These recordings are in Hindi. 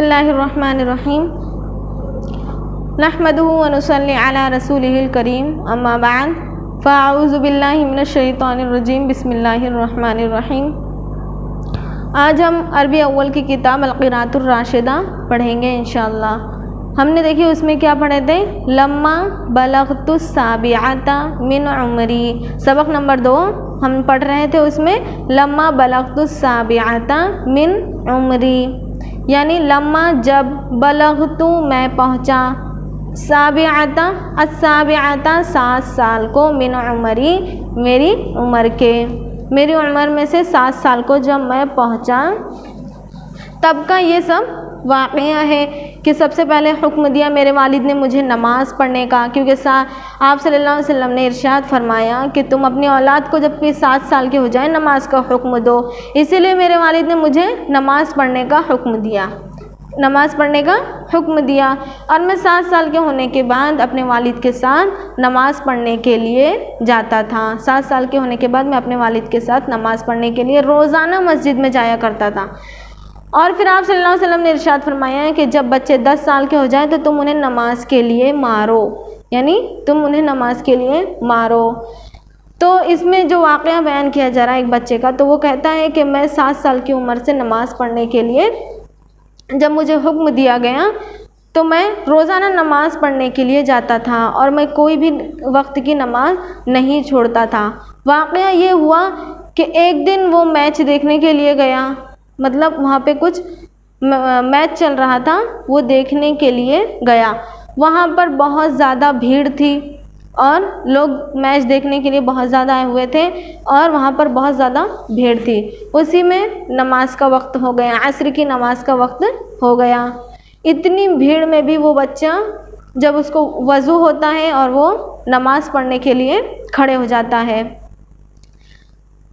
बिस्मिल्लाहिर्रहमानिर्रहीम नहमदुहु व नुसल्ली अला रसूलिहिल करीम अम्मा बाद फ़अऊज़ु बिल्लाहि मिनश शैतानिर रजीम बिस्मिल्लाहिर्रहमानिर्रहीम। आज हम अरबी अव्वल की किताब अल-क़िराअतुर राशिदा पढ़ेंगे इंशाअल्लाह। हमने देखिए उसमें क्या पढ़े थे, लम्मा बलगतु साबिअता मिन उमरी। सबक नंबर 2 हम पढ़ रहे थे, उसमें लम्मा बलगतु साबिअता मिन उमरी, यानी लम्मा जब, बलगतु मैं पहुँचा, साबिअता अस्साबिअता 7 साल को, मिन उमरी मेरी उम्र के, मेरी उम्र में से 7 साल को जब मैं पहुँचा, तब का ये सब वाक़या है कि सबसे पहले हुक्म दिया मेरे वालिद ने मुझे नमाज़ पढ़ने का, क्योंकि आप सल्लल्लाहु अलैहि वसल्लम ने इरशाद फरमाया कि तुम अपनी औलाद को जब 7 साल के हो जाए नमाज़ का हुक्म दो। इसीलिए मेरे वालिद ने मुझे नमाज़ पढ़ने का हुक्म दिया, नमाज़ पढ़ने का हुक्म दिया। और मैं 7 साल के होने के बाद अपने वालिद के साथ नमाज़ पढ़ने के लिए जाता था। 7 साल के होने के बाद मैं अपने वालिद के साथ नमाज़ पढ़ने के लिए रोज़ाना मस्जिद में जाया करता था। और फिर आप सल्लल्लाहु अलैहि वसल्लम ने इरशाद फरमाया है कि जब बच्चे 10 साल के हो जाए तो तुम उन्हें नमाज के लिए मारो, यानी तुम उन्हें नमाज के लिए मारो। तो इसमें जो वाक़या बयान किया जा रहा है एक बच्चे का, तो वो कहता है कि मैं 7 साल की उम्र से नमाज़ पढ़ने के लिए जब मुझे हुक्म दिया गया तो मैं रोज़ाना नमाज़ पढ़ने के लिए जाता था और मैं कोई भी वक्त की नमाज नहीं छोड़ता था। वाक़या ये हुआ कि एक दिन वो मैच देखने के लिए गया, मतलब वहाँ पे कुछ मैच चल रहा था, वो देखने के लिए गया। वहाँ पर बहुत ज़्यादा भीड़ थी और लोग मैच देखने के लिए बहुत ज़्यादा आए हुए थे और वहाँ पर बहुत ज़्यादा भीड़ थी। उसी में नमाज का वक्त हो गया, असर की नमाज का वक्त हो गया। इतनी भीड़ में भी वो बच्चा जब उसको वज़ू होता है और वो नमाज़ पढ़ने के लिए खड़े हो जाता है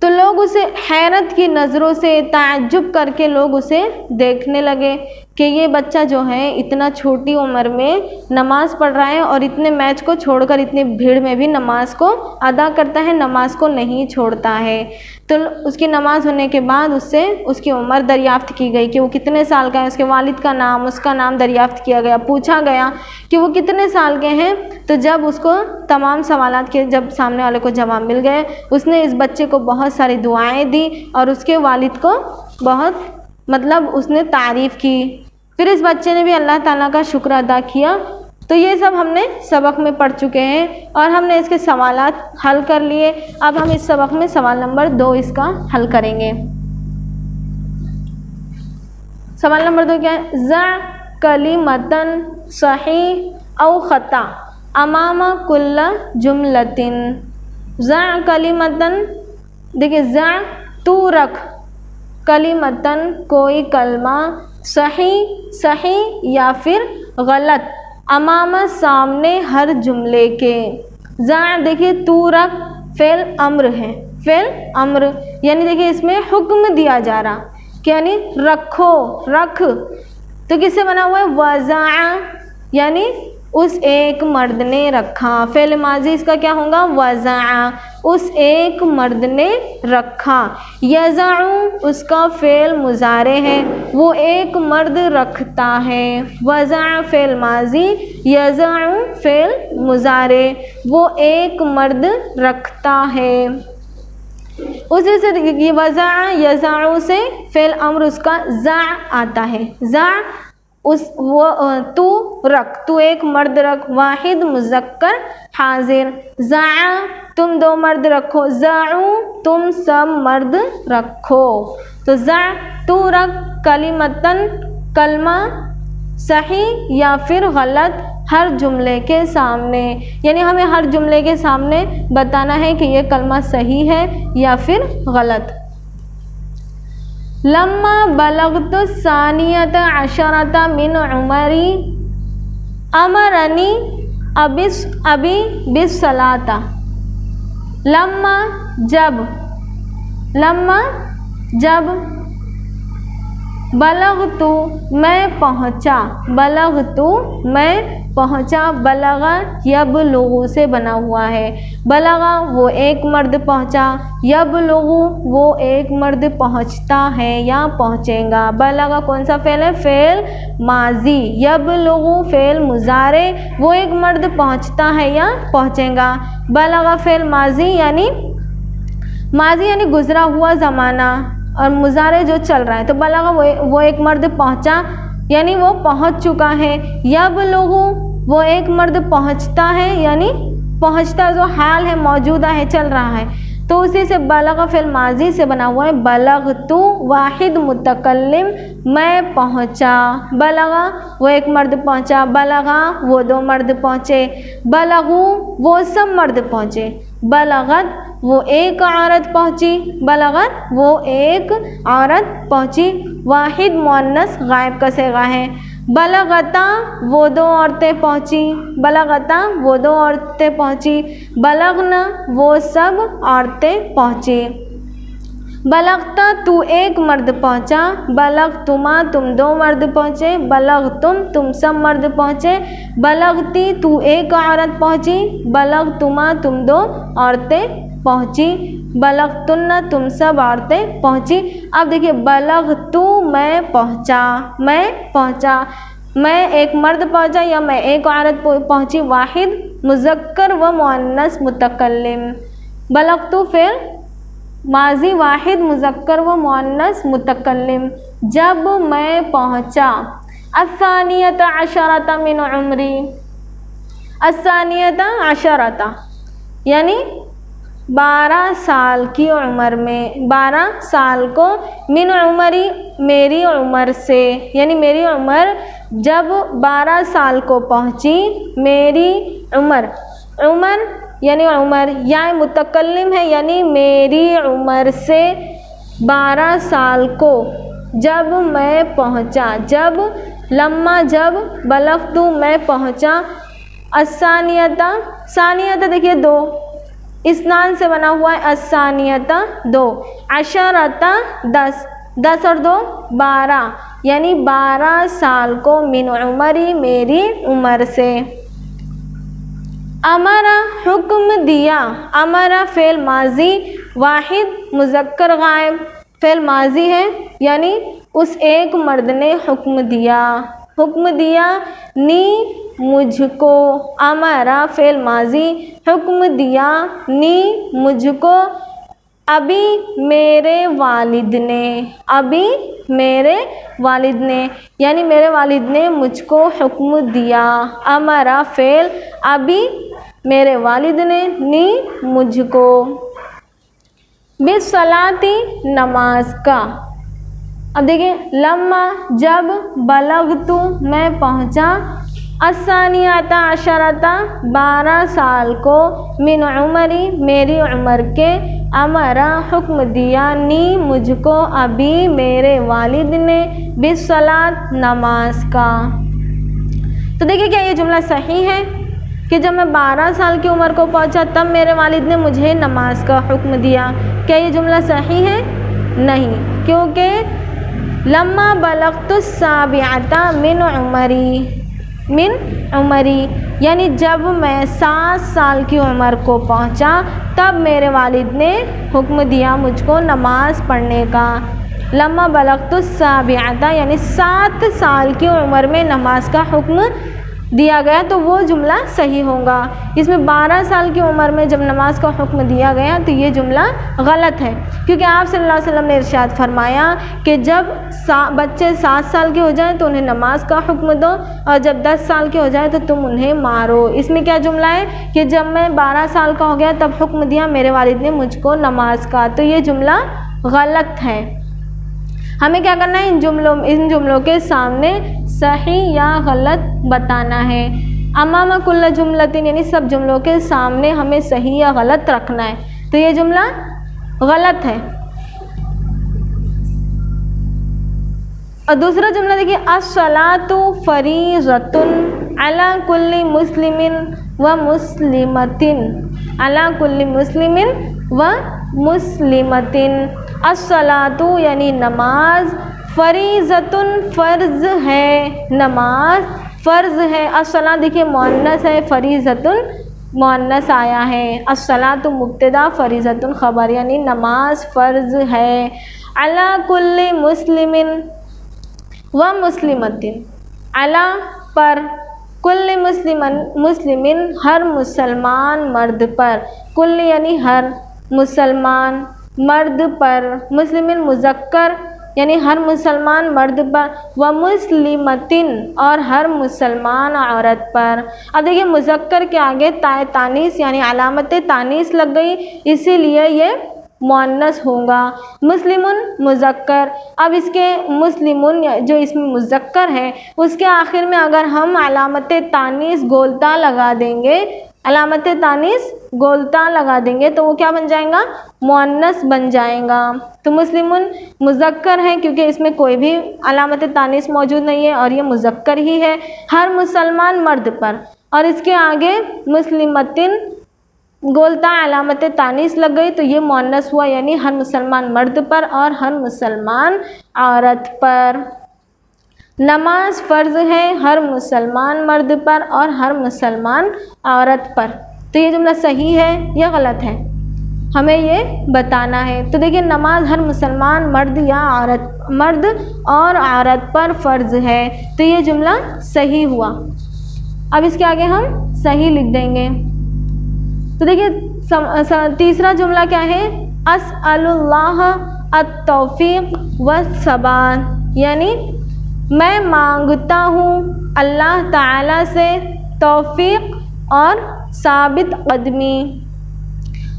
तो लोग उसे हैरत की नज़रों से, ताज्जुब करके लोग उसे देखने लगे कि ये बच्चा जो है इतना छोटी उम्र में नमाज़ पढ़ रहा है और इतने मैच को छोड़कर इतनी भीड़ में भी नमाज़ को अदा करता है, नमाज़ को नहीं छोड़ता है। तो उसकी नमाज़ होने के बाद उससे उसकी उम्र दरियाफ़्त की गई कि वो कितने साल का है, उसके वालिद का नाम, उसका नाम दरियाफ़्त किया गया, पूछा गया कि वो कितने साल के हैं। तो जब उसको तमाम सवालात के जब सामने वाले को जवाब मिल गए, उसने इस बच्चे को बहुत सारी दुआएं दी और उसके वालिद को बहुत उसने तारीफ़ की। फिर इस बच्चे ने भी अल्लाह ताला का शुक्र अदा किया। तो ये सब हमने सबक में पढ़ चुके हैं और हमने इसके सवालात हल कर लिए। अब हम इस सबक में सवाल नंबर 2 इसका हल करेंगे। सवाल नंबर 2 क्या है, ज़ा कलिमतन सही औ ख़ता अमामा कुल्ला जुमलतिन। ज़ा कलिमतन, देखिए ज़ा तू रख, कलिमतन कोई कलमा, सही सही या फिर गलत, अमामा सामने हर जुमले के। ज़ा देखिए तू रख फ़ेल अम्र है, फ़ेल अम्र यानी देखिए इसमें हुक्म दिया जा रहा कि यानी रखो, रख। तो किससे बना हुआ है, वज़ा, यानी उस एक मर्द ने रखा। फ़ेल माजी इसका क्या होगा, वज़ा, उस एक मर्द ने रखा। यज़अु उसका फ़ेल मुज़ारे है, वो एक मर्द रखता है। वज़ा फ़ेल माजी, यज़अु फ़ेल मुज़ारे, वो एक मर्द रखता है। उसी से ये वज़ा यज़अु से फ़ेल अम्र उसका ज़ा आता है। ज़ा उस वो तू रख, तू एक मर्द रख, वाहिद मुज़क्कर हाजिर। ज़ा तुम 2 मर्द रखो, ज़ाउ तुम सब मर्द रखो। तो ज़ा तू रख कलिमतन कलमा, सही या फिर गलत हर जुमले के सामने, यानी हमें हर जुमले के सामने बताना है कि ये कलमा सही है या फिर गलत। लम्मा बलगतु सानियत अशरता मिन उमरी अमरनी अभी बिस्सलाता। लम्मा जब, लम्मा जब बलगतु मैं पहुँचा, बलगतु मैं पहुँचा, बलगा यबलुगु से बना हुआ है। बलगा वो एक मर्द पहुँचा, यबलुगु वो एक मर्द पहुँचता है या पहुँचेगा। बलगा कौन सा फ़ेल है? फ़ेल माजी। यबलुगु फ़ेल मुज़ारे वो एक मर्द पहुँचता है या पहुँचेगा। बलगा फ़ेल माजी यानी गुज़रा हुआ ज़माना और मुज़ारे जो चल रहा है। तो बलगा वो एक मर्द पहुँचा यानी वो पहुँच चुका है। यबलुगु वो एक मर्द पहुँचता है यानी पहुँचता जो हाल है, मौजूदा है, चल रहा है। तो उसी से बलगा फ़िल माजी से बना हुआ है। बलगतु वाहिद मुतकल्लिम मैं पहुँचा। बलगा वो एक मर्द पहुँचा, बलगा वो दो मर्द पहुँचे, बलगु वो सब मर्द पहुँचे, बलगत वो एक औरत पहुँची, बलगत वो एक औरत पहुँची। वाहिद मुअन्नस गायब का सेगा है। बलगता वो दो औरतें पहुँची, बलगता वो दो औरतें पहुँची, बलगना वो सब औरतें पहुँची। बलगता तू एक मर्द पहुँचा, बलगतुमा तुम दो मर्द पहुँचे, बलगतुम तुम सब मर्द पहुँचे, बलगती तू एक औरत पहुँची, बलगतुमा तुम दो औरतें पहुँची, बलगतुन्ना तुम सब औरतें पहुँची। अब देखिए बलगतु मैं पहुँचा, मैं पहुँचा, मैं एक मर्द पहुँचा या मैं एक औरत पहुँची। वाहिद मुज़क्कर व मुअन्नस मुतकल्लिम। बलगतु फ़िल माजी वाहिद मुज़क्कर व मुअन्नस मुतकल्लिम। जब मैं पहुँचा। अस्सानियता अशरता मिन उम्री। अस्सानियता अशरता यानी 12 साल की उम्र में, 12 साल को, मिन उमरी मेरी उम्र से, यानी मेरी उम्र जब 12 साल को पहुँची, मेरी उम्र, उम्र यानी उम्र या मुतकल्लिम है यानी मेरी उम्र से 12 साल को जब मैं पहुँचा। जब लम्मा जब बलगतु मैं पहुँचा। अस्सानियता सानियता देखिए दो, इस्नान से बना हुआ है। अस्सानियता दो, अशरता 10, 10 और 2 12 यानी 12 साल को, मिन उमरी मेरी उम्र से। अमरा हुक्म दिया। अमरा फ़ेल माजी वाहिद मुज़क्कर गायब, फ़ेल माजी है यानी उस एक मर्द ने हुक्म दिया, हुक्म दिया। नी मुझको, अमरा फ़ेल माजी हुक्म दिया, नी मुझको। अभी मेरे वालिद ने, अभी मेरे वालिद ने यानी मेरे वालिद ने मुझको हुक्म दिया। अमरा फ़ेल अभी मेरे वालिद ने, नी मुझको। बिस्सलाती नमाज का। अब देखिए लम्मा जब बलगतु मैं पहुँचा। अस्सानियता अशरता 12 साल को, मिन उमरी मेरी उम्र के। अमरा हुक्म दिया, नी मुझको, अभी मेरे वालिद ने, बिस्सलात नमाज का। तो देखिए क्या ये जुमला सही है कि जब मैं 12 साल की उम्र को पहुंचा तब मेरे वालिद ने मुझे नमाज का हुक्म दिया? क्या ये जुमला सही है? नहीं, क्योंकि लम्मा बलगतु साबिअता मिन उमरी यानी जब मैं 7 साल की उम्र को पहुंचा तब मेरे वालिद ने हुक्म दिया मुझको नमाज पढ़ने का। लम्मा बलगतु साबिअता यानी 7 साल की उम्र में नमाज का हुक्म दिया गया, तो वो जुमला सही होगा। इसमें 12 साल की उम्र में जब नमाज का हुक्म दिया गया तो ये जुमला गलत है, क्योंकि आप सल्लल्लाहु अलैहि वसल्लम ने इरशाद फरमाया कि जब बच्चे 7 साल के हो जाएं तो उन्हें नमाज का हुक्म दो, और जब 10 साल के हो जाए तो तुम उन्हें मारो। इसमें क्या जुमला है कि जब मैं 12 साल का हो गया तब हुक्म दिया मेरे वालिद ने मुझको नमाज का, तो ये जुमला गलत है। हमें क्या करना है, इन जुमलों के सामने सही या गलत बताना है। अमामा कुल्ल जुमलतिन यानी सब जुमलों के सामने हमें सही या गलत रखना है, तो ये जुमला गलत है। और दूसरा जुमला देखिए, अस्सलातु फरीज़तुन अला कुल्ली मुस्लिमिन व मुस्लिमतिन, अला कुल्ली मुस्लिमिन व मुस्लिमतिन। अस्सलातु यानी नमाज, फरीज़तुन फ़र्ज़ है, नमाज फ़र्ज़ है। अस्सला देखिए मुअन्नस है, फरीज़तुन मुअन्नस आया है। अस्सलातु मुब्तदा, फरीज़तुन ख़बर, यानी नमाज फ़र्ज़ है। अला कुल्ली मुस्लिमिन व मुस्लिमतिन, अला पर, कुल्ली मुस्लिमिन हर मुसलमान मर्द पर, कुल्ली यानी हर, मुसलमान मर्द पर, मुस्लिमिन मुज़क्कर यानी हर मुसलमान मर्द पर, व मुस्लिमतिन और हर मुसलमान औरत पर। अब देखिए मुज़क्कर के आगे ताए तानीस यानी अलामत तानीस लग गई, इसीलिए ये मुअन्नस होगा। मुस्लिमुन मुज़क्कर, अब इसके मुस्लिमुन जो इसमें मुज़क्कर है उसके आखिर में अगर हम अलामत तानीस गोलता लगा देंगे, अलामत तानीस गोलता लगा देंगे तो वो क्या बन जाएगा, मुअन्नस बन जाएगा। तो मुस्लिमुन मुज़क्कर है क्योंकि इसमें कोई भी अलामत तानीस मौजूद नहीं है और ये मुज़क्कर ही है, हर मुसलमान मर्द पर। और इसके आगे मुस्लिमतिन गोलता अलामत तानीस लग गई तो ये मुअन्नस हुआ, यानी हर मुसलमान मर्द पर और हर मुसलमान औरत पर। नमाज फ़र्ज़ है हर मुसलमान मर्द पर और हर मुसलमान औरत पर। तो ये जुमला सही है या गलत है, हमें ये बताना है। तो देखिए नमाज हर मुसलमान मर्द या औरत, मर्द और औरत पर फ़र्ज़ है, तो ये जुमला सही हुआ। अब इसके आगे हम सही लिख देंगे। तो देखिए तीसरा जुमला क्या है, अस्अलुल्लाह अत-तौफ़ीक़ वस्सबात, यानी मैं मांगता हूँ अल्लाह ताला से तौफ़ीक़ और साबित कदमी।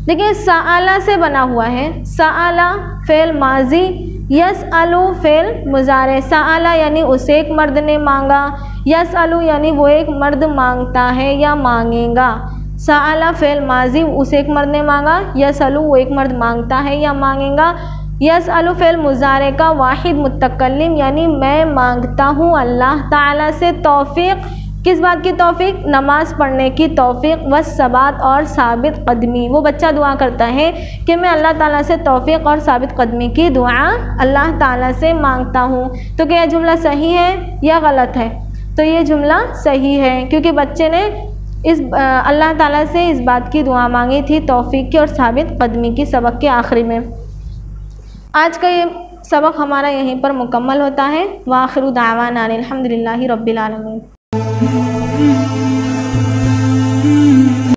देखिए सआला से बना हुआ है, सआला फ़ेल माजी, यसअलु फ़ेल मुज़ारे। सआला यानी उसे एक मर्द ने मांगा, यसअलु यानी वो एक मर्द मांगता है या मांगेगा। सआला फ़ेल माजी उसे एक मर्द ने मांगा, यसअलु वो एक मर्द मांगता है या मांगेगा। यसअलु फ़ेल मुज़ारे का वाहिद मुतकल्लिम, यानी मैं मांगता हूँ अल्लाह ताला से तौफ़ीक़, किस बात की तौफ़ीक़, नमाज़ पढ़ने की तौफ़ीक़, वस्सबात और साबित कदमी। वो बच्चा दुआ करता है कि मैं अल्लाह ताला से तौफ़ीक़ और साबित कदमी की दुआ अल्लाह ताला से मांगता हूँ। तो क्या यह जुमला सही है या गलत है, तो ये जुमला सही है क्योंकि बच्चे ने इस अल्लाह ताला से इस बात की दुआ मांगी थी तौफ़ीक़ की और साबित कदमी की सबक के आखिरी में। आज का ये सबक हमारा यहीं पर मुकम्मल होता है। व आखिरु दावाना अनिल हम्दुलिल्लाहि रब्बिल आलमीन।